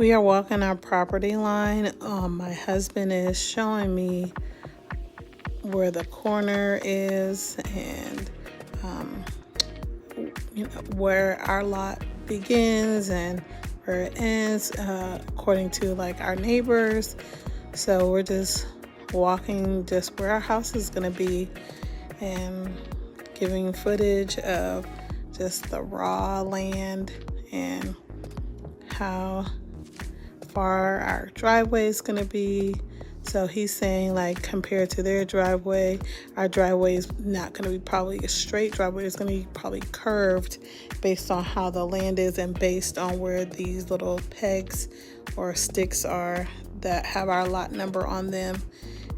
We are walking our property line. My husband is showing me where the corner is and where our lot begins and where it ends, according to like our neighbors. So we're just walking just where our house is going to be and giving footage of just the raw land and how far our driveway is going to be. So he's saying, like, compared to their driveway, our driveway is not going to be probably a straight driveway. It's going to be probably curved based on how the land is and based on where these little pegs or sticks are that have our lot number on them.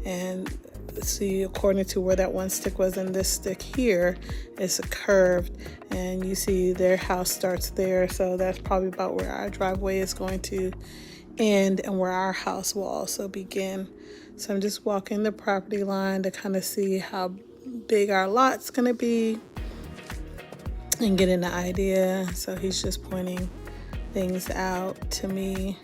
And see, according to where that one stick was and this stick here is curved, and you see their house starts there. So that's probably about where our driveway is going to end and where our house will also begin. So I'm just walking the property line to kind of see how big our lot's going to be and getting the idea. So he's just pointing things out to me.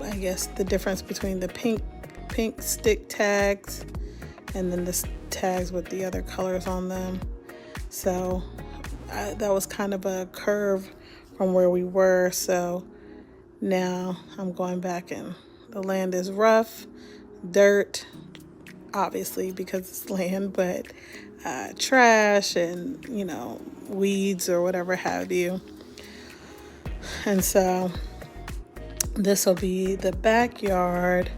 I guess the difference between the pink stick tags and then the tags with the other colors on them. So that was kind of a curve from where we were. So now I'm going back and the land is rough, dirt, obviously because it's land, but trash and, weeds or whatever have you. And so this will be the backyard,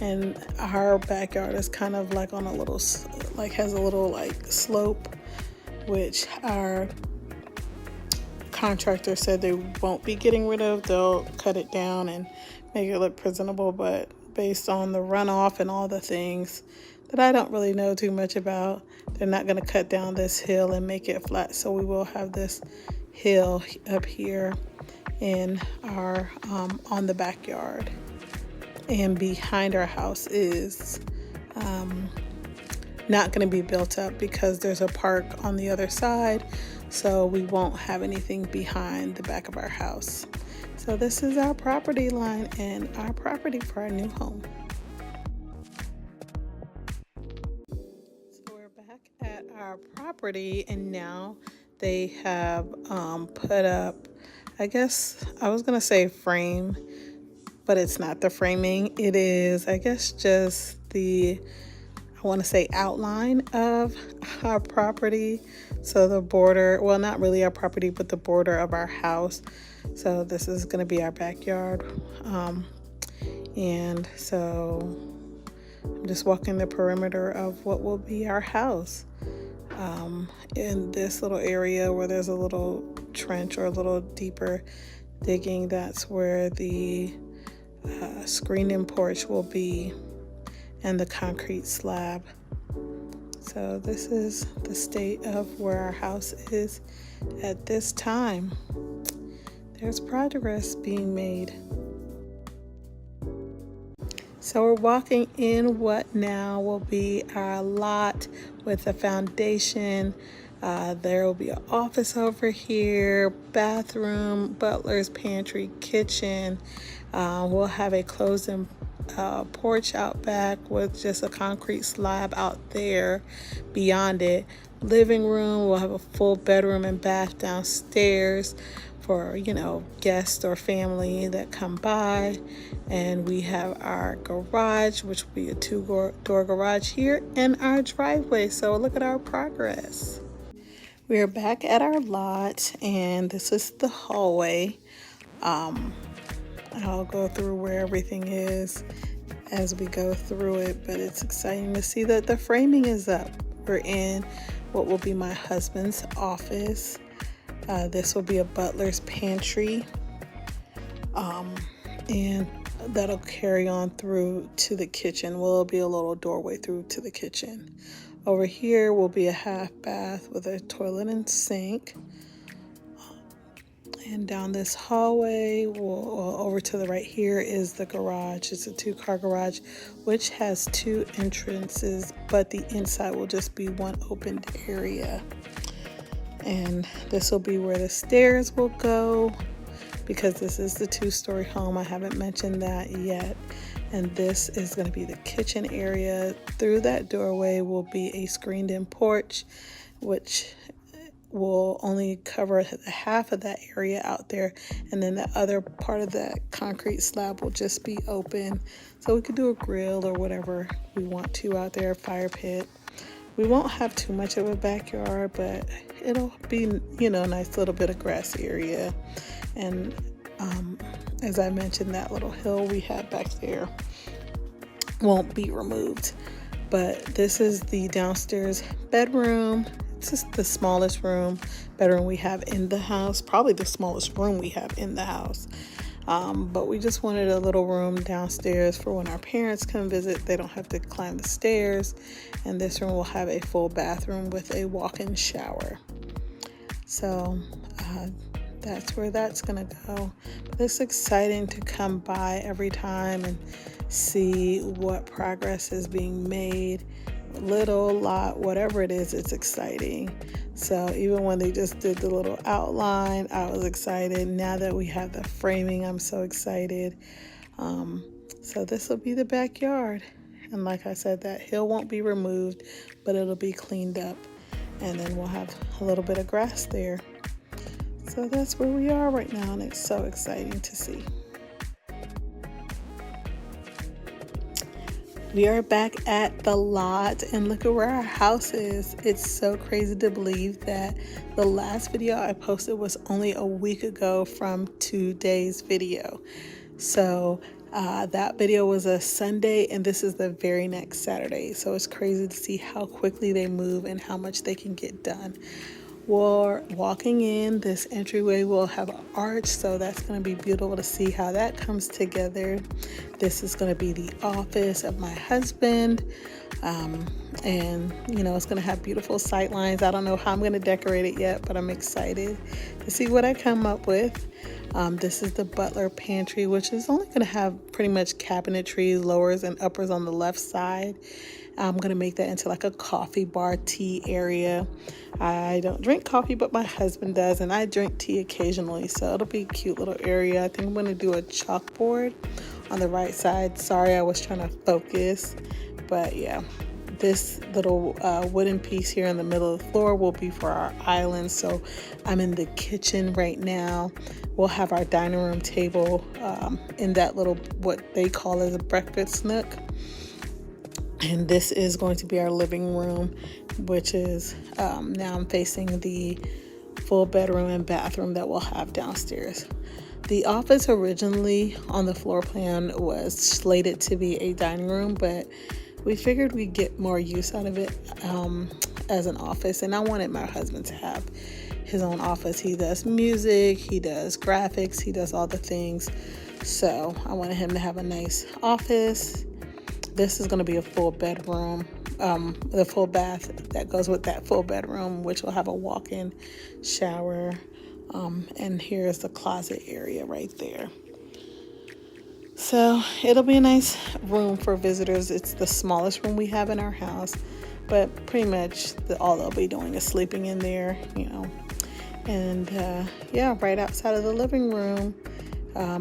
and our backyard is kind of like on a little, has a little slope, which our contractor said they won't be getting rid of. They'll cut it down and make it look presentable, but based on the runoff and all the things that I don't really know too much about, they're not going to cut down this hill and make it flat. So we will have this hill up here in our on the backyard, and behind our house is not going to be built up because there's a park on the other side, so we won't have anything behind the back of our house. So this is our property line and our property for our new home. So we're back at our property, and now they have put up, I guess I was gonna say frame, but it's not the framing. It is, I guess, just I want to say outline of our property. So the border, well, not really our property, but the border of our house. So this is going to be our backyard. And so I'm just walking the perimeter of what will be our house. In this little area where there's a little trench or a little deeper digging, that's where the screened-in porch will be, and the concrete slab. So this is the state of where our house is at this time. There's progress being made. So we're walking in what now will be our lot with a foundation. There will be an office over here, bathroom, butler's pantry, kitchen. We'll have a closed-in porch out back with just a concrete slab out there beyond it. Living room, we'll have a full bedroom and bath downstairs for guests or family that come by. And we have our garage, which will be a two-door garage here, and our driveway. So look at our progress. We are back at our lot, and this is the hallway. I'll go through where everything is as we go through it, but it's exciting to see that the framing is up. We're in what will be my husband's office. This will be a butler's pantry, and that'll carry on through to the kitchen. Will be a little doorway through to the kitchen. Over here will be a half bath with a toilet and sink. And down this hallway, over to the right here is the garage. It's a two-car garage, which has two entrances, but the inside will just be one opened area. And this will be where the stairs will go because this is the 2-story home. I haven't mentioned that yet. And this is going to be the kitchen area. Through that doorway will be a screened-in porch, which will only cover the half of that area out there, and then the other part of that concrete slab will just be open, so we could do a grill or whatever we want to out there, fire pit. We won't have too much of a backyard, but it'll be, a nice little bit of grass area. And as I mentioned, that little hill we have back there won't be removed. But this is the downstairs bedroom. It's just the smallest bedroom we have in the house, probably the smallest room we have in the house. But we just wanted a little room downstairs for when our parents come visit. They don't have to climb the stairs. And this room will have a full bathroom with a walk-in shower. So that's where that's gonna go. But it's exciting to come by every time and see what progress is being made. Little, lot, whatever it is, it's exciting. So even when they just did the little outline, I was excited. Now that we have the framing, I'm so excited. So this will be the backyard. And like I said, that hill won't be removed, but it'll be cleaned up. And then we'll have a little bit of grass there. So that's where we are right now, and it's so exciting to see. We are back at the lot, and look at where our house is. It's so crazy to believe that the last video I posted was only a week ago from today's video. So that video was a Sunday, and this is the very next Saturday. So it's crazy to see how quickly they move and how much they can get done. We're walking in. This entryway will have an arch, so that's going to be beautiful to see how that comes together. This is going to be the office of my husband, and it's going to have beautiful sight lines. I don't know how I'm going to decorate it yet, but I'm excited to see what I come up with. This is the butler pantry, which is only going to have pretty much cabinetry, lowers and uppers on the left side. I'm going to make that into like a coffee bar, tea area. I don't drink coffee, but my husband does, and I drink tea occasionally, so it'll be a cute little area. I think I'm going to do a chalkboard on the right side. Sorry, I was trying to focus, but yeah. This little wooden piece here in the middle of the floor will be for our island. So I'm in the kitchen right now. We'll have our dining room table in that little, what they call as a breakfast nook. And this is going to be our living room, which is now I'm facing the full bedroom and bathroom that we'll have downstairs. The office originally on the floor plan was slated to be a dining room, but we figured we'd get more use out of it as an office. And I wanted my husband to have his own office. He does music, he does graphics, he does all the things. So I wanted him to have a nice office. This is going to be a full bedroom, the full bath that goes with that full bedroom, which will have a walk-in shower. And here's the closet area right there. So it'll be a nice room for visitors. It's the smallest room we have in our house, but pretty much all they'll be doing is sleeping in there, And right outside of the living room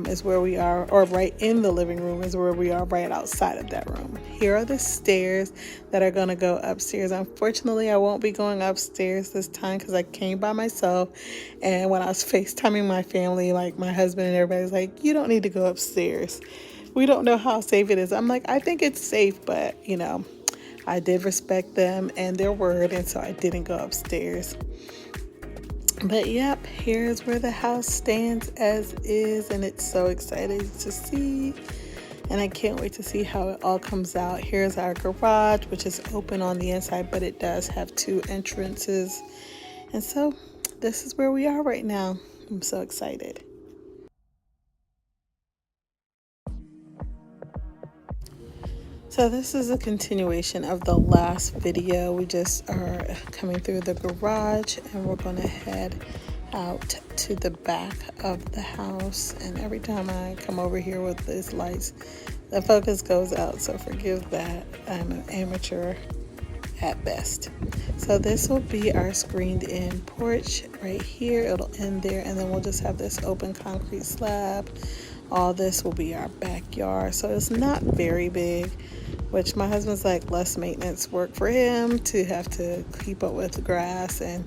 is where we are, or right in the living room is where we are, right outside of that room. Here are the stairs that are going to go upstairs. Unfortunately, I won't be going upstairs this time because I came by myself, and when I was FaceTiming my family, like my husband and everybody's like, you don't need to go upstairs. We don't know how safe it is. I'm like, I think it's safe, but I did respect them and their word, and so I didn't go upstairs. But yep, here's where the house stands as is, and it's so exciting to see, and I can't wait to see how it all comes out. Here's our garage, which is open on the inside, but it does have 2 entrances. And so this is where we are right now. I'm so excited. So this is a continuation of the last video. We just are coming through the garage, and we're going to head out to the back of the house. And every time I come over here with these lights, the focus goes out, so forgive that. I'm an amateur at best. So this will be our screened in porch right here. It'll end there, and then we'll just have this open concrete slab. All this will be our backyard. So it's not very big, which my husband's like less maintenance work for him to have to keep up with the grass and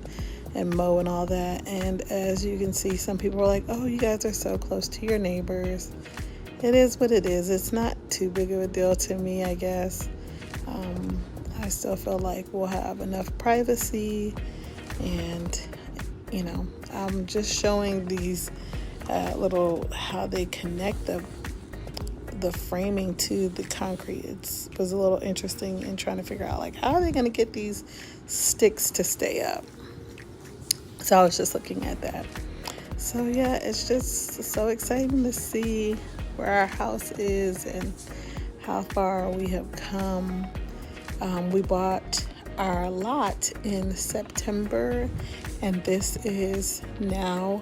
mow and all that. And as you can see, some people are like, oh, you guys are so close to your neighbors. It is what it is. It's not too big of a deal to me, I guess. I still feel like we'll have enough privacy, and I'm just showing these little how they connect the framing to the concrete. It was a little interesting in trying to figure out like how are they going to get these sticks to stay up. So I was just looking at that. So yeah, it's just so exciting to see where our house is and how far we have come. We bought our lot in September, and this is now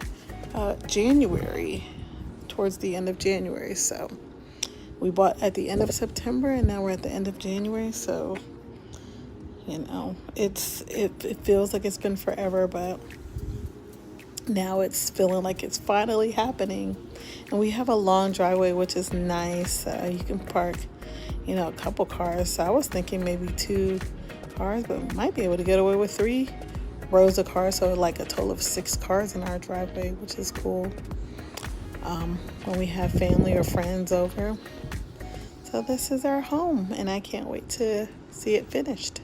January, towards the end of January. So we bought at the end of September, and now we're at the end of January. So it feels like it's been forever, but now it's feeling like it's finally happening. And we have a long driveway, which is nice. You can park a couple cars. So I was thinking maybe 2 cars, but we might be able to get away with 3 rows of cars. So like a total of 6 cars in our driveway, which is cool. When we have family or friends over. So this is our home, and I can't wait to see it finished.